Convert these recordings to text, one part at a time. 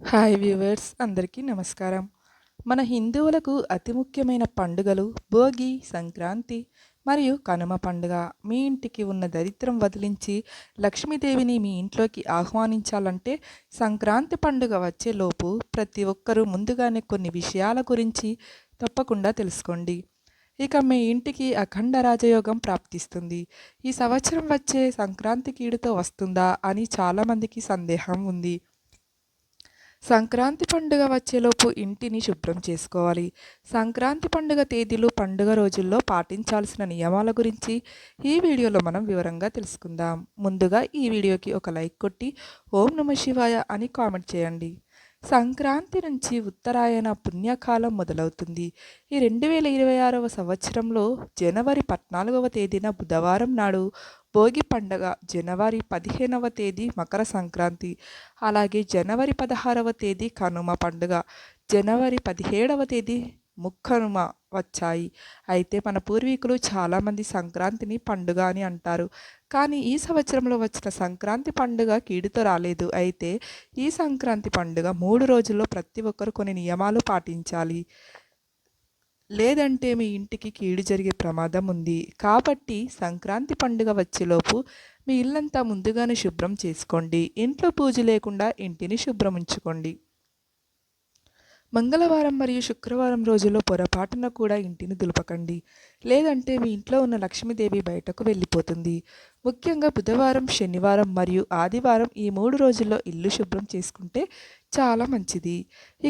Hi viewers అందరికీ నమస్కారం. మన హిందువులకు అతి ముఖ్యమైన పండుగలు భోగి, సంక్రాంతి మరియు కనుమ పండుగ. మీ ఇంటికి ఉన్న దరిద్రం వదిలించి లక్ష్మీదేవిని మీ ఇంట్లోకి ఆహ్వానించాలంటే సంక్రాంతి పండుగ వచ్చేలోపు ప్రతి ఒక్కరూ ముందుగానే కొన్ని విషయాల గురించి తప్పకుండా తెలుసుకోండి. ఇక మీ ఇంటికి అఖండ రాజయోగం ప్రాప్తిస్తుంది. ఈ సంవత్సరం వచ్చే సంక్రాంతి కీడుతో వస్తుందా అని చాలామందికి సందేహం ఉంది. సంక్రాంతి పండుగ వచ్చేలోపు ఇంటిని శుభ్రం చేసుకోవాలి. సంక్రాంతి పండుగ తేదీలు, పండుగ రోజుల్లో పాటించాల్సిన నియమాల గురించి ఈ వీడియోలో మనం వివరంగా తెలుసుకుందాం. ముందుగా ఈ వీడియోకి ఒక లైక్ కొట్టి ఓం నమ శివాయ అని కామెంట్ చేయండి. సంక్రాంతి నుంచి ఉత్తరాయణ పుణ్యకాలం మొదలవుతుంది. ఈ 2026వ సంవత్సరంలో జనవరి 14వ తేదీన బుధవారం నాడు భోగి పండగ, జనవరి 15వ తేదీ మకర సంక్రాంతి, అలాగే జనవరి 16వ తేదీ కనుమ పండుగ, జనవరి 17వ తేదీ ముక్కనుమ వచ్చాయి. అయితే మన పూర్వీకులు చాలామంది సంక్రాంతిని పండుగ అని అంటారు. కానీ ఈ సంవత్సరంలో వచ్చిన సంక్రాంతి పండుగ కీడుతో రాలేదు. అయితే ఈ సంక్రాంతి పండుగ 3 రోజుల్లో ప్రతి ఒక్కరు కొన్ని నియమాలు పాటించాలి. లేదంటే మీ ఇంటికి కీడు జరిగే ప్రమాదం ఉంది. కాబట్టి సంక్రాంతి పండుగ వచ్చేలోపు మీ ఇల్లంతా ముందుగానే శుభ్రం చేసుకోండి. ఇంట్లో పూజ లేకుండా ఇంటిని శుభ్రం ఉంచుకోండి. మంగళవారం మరియు శుక్రవారం రోజుల్లో పొరపాటున కూడా ఇంటిని దులపకండి. లేదంటే మీ ఇంట్లో ఉన్న లక్ష్మీదేవి బయటకు వెళ్ళిపోతుంది. ముఖ్యంగా బుధవారం, శనివారం మరియు ఆదివారం ఈ 3 రోజుల్లో ఇల్లు శుభ్రం చేసుకుంటే చాలా మంచిది.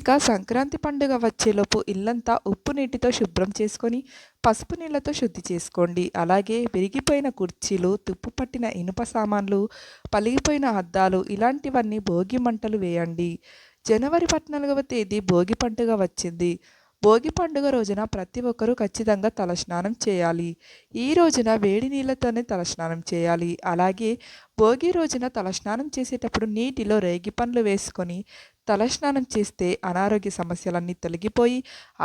ఇక సంక్రాంతి పండుగ వచ్చేలోపు ఇల్లంతా ఉప్పు నీటితో శుభ్రం చేసుకొని పసుపు నీళ్ళతో శుద్ధి చేసుకోండి. అలాగే విరిగిపోయిన కుర్చీలు, తుప్పు పట్టిన ఇనుప సామాన్లు, పలిగిపోయిన అద్దాలు ఇలాంటివన్నీ భోగి మంటలు వేయండి. జనవరి 14వ తేదీ భోగి పండుగ వచ్చింది. భోగి పండుగ రోజున ప్రతి ఒక్కరూ ఖచ్చితంగా తలస్నానం చేయాలి. ఈ రోజున వేడి నీళ్ళతోనే తలస్నానం చేయాలి. అలాగే భోగి రోజున తలస్నానం చేసేటప్పుడు నీటిలో రేగి పండ్లు వేసుకొని తలస్నానం చేస్తే అనారోగ్య సమస్యలన్నీ తొలగిపోయి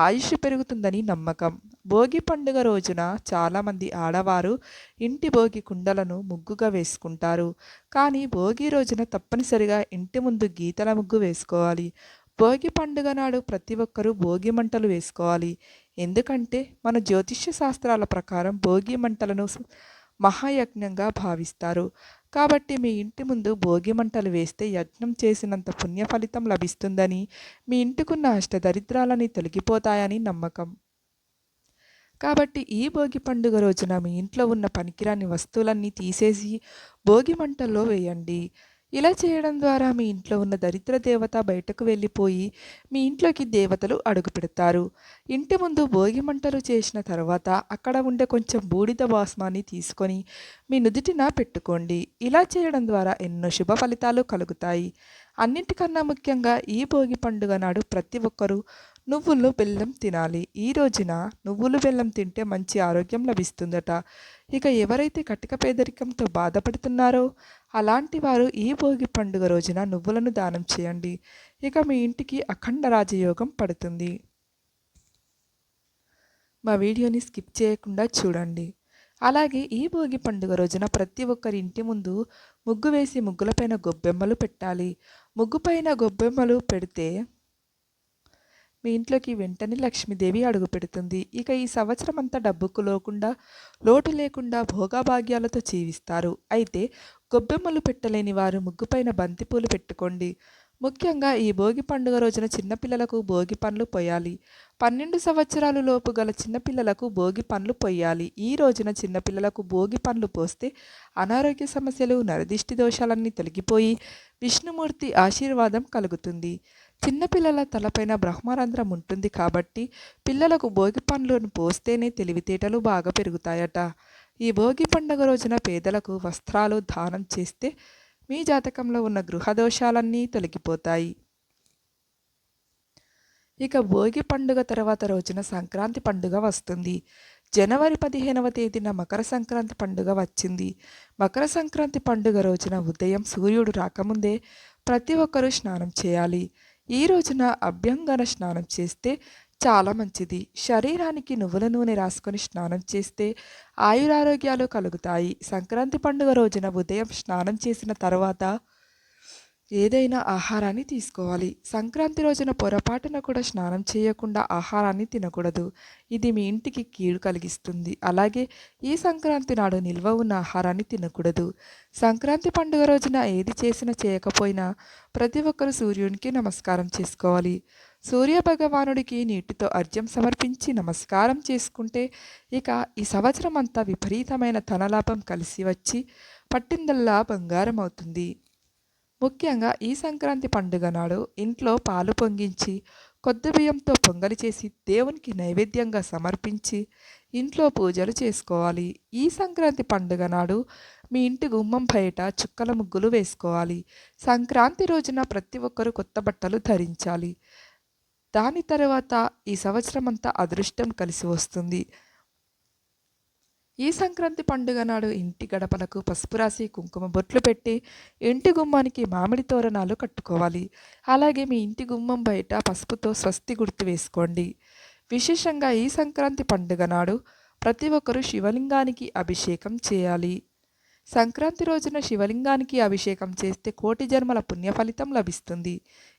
ఆయుష్ పెరుగుతుందని నమ్మకం. భోగి పండుగ రోజున చాలామంది ఆడవారు ఇంటి భోగి కుండలను ముగ్గుగా వేసుకుంటారు. కానీ భోగి రోజున తప్పనిసరిగా ఇంటి ముందు గీతల ముగ్గు వేసుకోవాలి. భోగి పండుగ నాడు ప్రతి ఒక్కరూ భోగి మంటలు వేసుకోవాలి. ఎందుకంటే మన జ్యోతిష్య శాస్త్రాల ప్రకారం భోగి మంటలను మహాయజ్ఞంగా భావిస్తారు. కాబట్టి మీ ఇంటి ముందు భోగి మంటలు వేస్తే యజ్ఞం చేసినంత పుణ్య ఫలితం లభిస్తుందని, మీ ఇంటికున్న అష్టదరిద్రాలని తొలగిపోతాయని నమ్మకం. కాబట్టి ఈ భోగి పండుగ రోజున మీ ఇంట్లో ఉన్న పనికిరాని వస్తువులన్నీ తీసేసి భోగి మంటల్లో వేయండి. ఇలా చేయడం ద్వారా మీ ఇంట్లో ఉన్న దరిద్ర దేవత బయటకు వెళ్ళిపోయి మీ ఇంట్లోకి దేవతలు అడుగుపెడతారు. ఇంటి ముందు భోగి మంటలు చేసిన తర్వాత అక్కడ ఉండే కొంచెం బూడిద భస్మాన్ని తీసుకొని మీ నుదుటిన పెట్టుకోండి. ఇలా చేయడం ద్వారా ఎన్నో శుభ ఫలితాలు కలుగుతాయి. అన్నింటికన్నా ముఖ్యంగా ఈ భోగి పండుగ నాడు ప్రతి ఒక్కరూ నువ్వులు బెల్లం తినాలి. ఈ రోజున నువ్వులు బెల్లం తింటే మంచి ఆరోగ్యం లభిస్తుందట. ఇక ఎవరైతే కటిక పేదరికంతో బాధపడుతున్నారో అలాంటి వారు ఈ భోగి పండుగ రోజున నువ్వులను దానం చేయండి. ఇక మీ ఇంటికి అఖండ రాజయోగం పడుతుంది. మా వీడియోని స్కిప్ చేయకుండా చూడండి. అలాగే ఈ భోగి పండుగ రోజున ప్రతి ఒక్కరి ఇంటి ముందు ముగ్గు వేసి ముగ్గులపైన గొబ్బెమ్మలు పెట్టాలి. ముగ్గుపైన గొబ్బెమ్మలు పెడితే మీ ఇంట్లోకి వెంటనే లక్ష్మీదేవి అడుగు పెడుతుంది. ఇక ఈ సంవత్సరం అంతా డబ్బుకు లోటు లేకుండా భోగభాగ్యాలతో జీవిస్తారు. అయితే గొబ్బెమ్మలు పెట్టలేని వారు ముగ్గుపైన బంతిపూలు పెట్టుకోండి. ముఖ్యంగా ఈ భోగి పండుగ రోజున చిన్నపిల్లలకు భోగి పండ్లు పోయాలి. 12 సంవత్సరాలు లోపు గల చిన్నపిల్లలకు భోగి పండ్లు పొయ్యాలి. ఈ రోజున చిన్నపిల్లలకు భోగి పండ్లు పోస్తే అనారోగ్య సమస్యలు, నరదిష్టి దోషాలన్నీ తొలగిపోయి విష్ణుమూర్తి ఆశీర్వాదం కలుగుతుంది. చిన్నపిల్లల తలపైన బ్రహ్మరంధ్రం ఉంటుంది కాబట్టి పిల్లలకు భోగి పండ్లను పోస్తేనే తెలివితేటలు బాగా పెరుగుతాయట. ఈ భోగి పండుగ రోజున పేదలకు వస్త్రాలు దానం చేస్తే మీ జాతకంలో ఉన్న గృహదోషాలన్నీ తొలగిపోతాయి. ఇక భోగి పండుగ తర్వాత రోజున సంక్రాంతి పండుగ వస్తుంది. జనవరి 15వ తేదీన మకర సంక్రాంతి పండుగ వచ్చింది. మకర సంక్రాంతి పండుగ రోజున ఉదయం సూర్యుడు రాకముందే ప్రతి ఒక్కరూ స్నానం చేయాలి. ఈ రోజున అభ్యంగన స్నానం చేస్తే చాలా మంచిది. శరీరానికి నువ్వుల నూనె రాసుకొని స్నానం చేస్తే ఆయురారోగ్యాలు కలుగుతాయి. సంక్రాంతి పండుగ రోజున ఉదయం స్నానం చేసిన తర్వాత ఏదైనా ఆహారాన్ని తీసుకోవాలి. సంక్రాంతి రోజున పొరపాటున కూడా స్నానం చేయకుండా ఆహారాన్ని తినకూడదు. ఇది మీ ఇంటికి కీడు కలిగిస్తుంది. అలాగే ఈ సంక్రాంతి నాడు నిల్వ ఉన్న ఆహారాన్ని తినకూడదు. సంక్రాంతి పండుగ రోజున ఏది చేసినా చేయకపోయినా ప్రతి ఒక్కరు సూర్యునికి నమస్కారం చేసుకోవాలి. సూర్య భగవానుడికి నీటితో అర్ఘ్యం సమర్పించి నమస్కారం చేసుకుంటే ఇక ఈ సంవత్సరం అంతా విపరీతమైన ధనలాభం కలిసి వచ్చి పట్టిందల్లా బంగారం అవుతుంది. ముఖ్యంగా ఈ సంక్రాంతి పండుగ నాడు ఇంట్లో పాలు పొంగించి కొత్త బియ్యంతో పొంగలి చేసి దేవునికి నైవేద్యంగా సమర్పించి ఇంట్లో పూజలు చేసుకోవాలి. ఈ సంక్రాంతి పండుగ నాడు మీ ఇంటి గుమ్మం బయట చుక్కల ముగ్గులు వేసుకోవాలి. సంక్రాంతి రోజున ప్రతి ఒక్కరూ కొత్త బట్టలు ధరించాలి. దాని తర్వాత ఈ సంవత్సరం అంతా అదృష్టం కలిసి వస్తుంది. ఈ సంక్రాంతి పండుగ నాడు ఇంటి గడపలకు పసుపు రాసి కుంకుమ బొట్లు పెట్టి ఇంటి గుమ్మానికి మామిడి తోరణాలు కట్టుకోవాలి. అలాగే మీ ఇంటి గుమ్మం బయట పసుపుతో స్వస్తి గుర్తు వేసుకోండి. విశేషంగా ఈ సంక్రాంతి పండుగ నాడు ప్రతి ఒక్కరూ శివలింగానికి అభిషేకం చేయాలి. సంక్రాంతి రోజున శివలింగానికి అభిషేకం చేస్తే కోటి జన్మల పుణ్య ఫలితం లభిస్తుంది.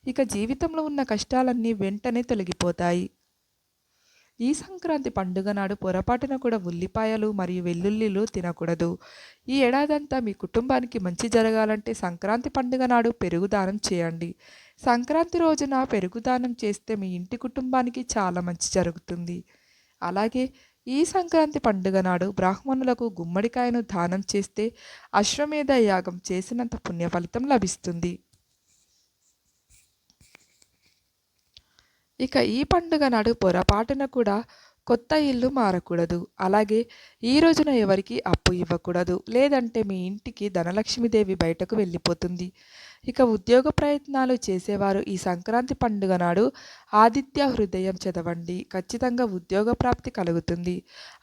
ఇక జీవితంలో ఉన్న కష్టాలన్నీ వెంటనే తొలగిపోతాయి. ఈ సంక్రాంతి పండుగ నాడు పొరపాటున కూడా ఉల్లిపాయలు మరియు వెల్లుల్లిలు తినకూడదు. ఈ ఏడాదంతా మీ కుటుంబానికి మంచి జరగాలంటే సంక్రాంతి పండుగ నాడు పెరుగు దానం చేయండి. సంక్రాంతి రోజున పెరుగు దానం చేస్తే మీ ఇంటి కుటుంబానికి చాలా మంచి జరుగుతుంది. అలాగే ఈ సంక్రాంతి పండుగ నాడు బ్రాహ్మణులకు గుమ్మడికాయను దానం చేస్తే అశ్వమేధ యాగం చేసినంత పుణ్య ఫలితం లభిస్తుంది. ఇక ఈ పండుగ నాడు పొరపాటున కూడా కొత్త ఇల్లు మారకూడదు. అలాగే ఈ రోజున ఎవరికి అప్పు ఇవ్వకూడదు. లేదంటే మీ ఇంటికి ధనలక్ష్మీదేవి బయటకు వెళ్ళిపోతుంది. ఇక ఉద్యోగ ప్రయత్నాలు చేసేవారు ఈ సంక్రాంతి పండుగ నాడు ఆదిత్య హృదయం చదవండి. ఖచ్చితంగా ఉద్యోగ ప్రాప్తి కలుగుతుంది.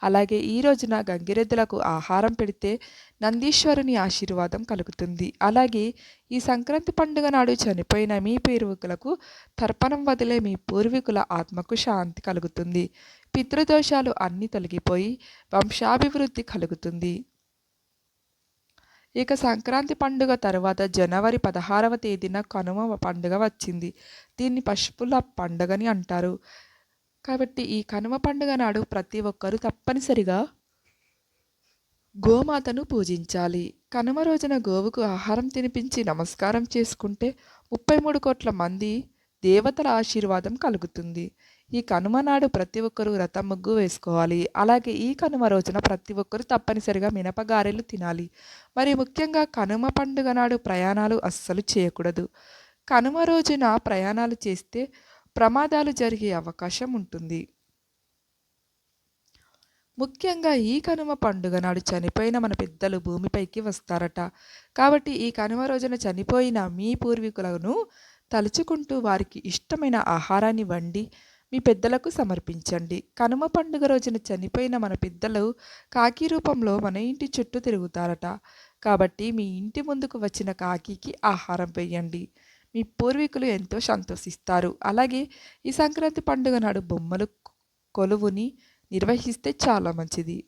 అలాగే ఈ రోజున గంగిరెద్దులకు ఆహారం పెడితే నందీశ్వరుని ఆశీర్వాదం కలుగుతుంది. అలాగే ఈ సంక్రాంతి పండుగ నాడు చనిపోయిన మీ పూర్వీకులకు తర్పణం వదిలే మీ పూర్వీకుల ఆత్మకు శాంతి కలుగుతుంది. పితృదోషాలు అన్నీ తొలగిపోయి వంశాభివృద్ధి కలుగుతుంది. ఇక సంక్రాంతి పండుగ తర్వాత జనవరి 16వ తేదీన కనుమ పండుగ వచ్చింది. దీన్ని పశువుల పండుగని అంటారు. కాబట్టి ఈ కనుమ పండుగ నాడు ప్రతి ఒక్కరూ తప్పనిసరిగా గోమాతను పూజించాలి. కనుమ రోజున గోవుకు ఆహారం తినిపించి నమస్కారం చేసుకుంటే 33 కోట్ల మంది దేవతల ఆశీర్వాదం కలుగుతుంది. ఈ కనుమ నాడు ప్రతి ఒక్కరూ రథం ముగ్గు వేసుకోవాలి. అలాగే ఈ కనుమ రోజున ప్రతి ఒక్కరూ తప్పనిసరిగా మినపగారెలు తినాలి. మరి ముఖ్యంగా కనుమ పండుగ నాడు ప్రయాణాలు అస్సలు చేయకూడదు. కనుమ రోజున ప్రయాణాలు చేస్తే ప్రమాదాలు జరిగే అవకాశం ఉంటుంది. ముఖ్యంగా ఈ కనుమ పండుగ నాడు చనిపోయిన మన పెద్దలు భూమిపైకి వస్తారట. కాబట్టి ఈ కనుమ రోజున చనిపోయిన మీ పూర్వీకులను తలుచుకుంటూ వారికి ఇష్టమైన ఆహారాన్ని వండి మీ పెద్దలకు సమర్పించండి. కనుమ పండుగ రోజున చనిపోయిన మన పెద్దలు కాకి రూపంలో మన ఇంటి చుట్టూ తిరుగుతారట. కాబట్టి మీ ఇంటి ముందుకు వచ్చిన కాకికి ఆహారం వేయండి. మీ పూర్వీకులు ఎంతో సంతోషిస్తారు. అలాగే ఈ సంక్రాంతి పండుగ నాడు బొమ్మలు కొలువుని నిర్వహిస్తే చాలా మంచిది.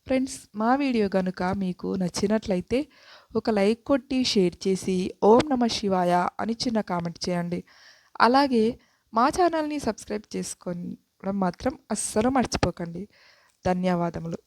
ఫ్రెండ్స్, మా వీడియో కనుక మీకు నచ్చినట్లయితే ఒక లైక్ కొట్టి షేర్ చేసి ఓం నమ శివాయ అని చిన్న కామెంట్ చేయండి. అలాగే మా ఛానల్ని సబ్స్క్రైబ్ చేసుకోవడం మాత్రం అస్సలు మర్చిపోకండి. ధన్యవాదములు.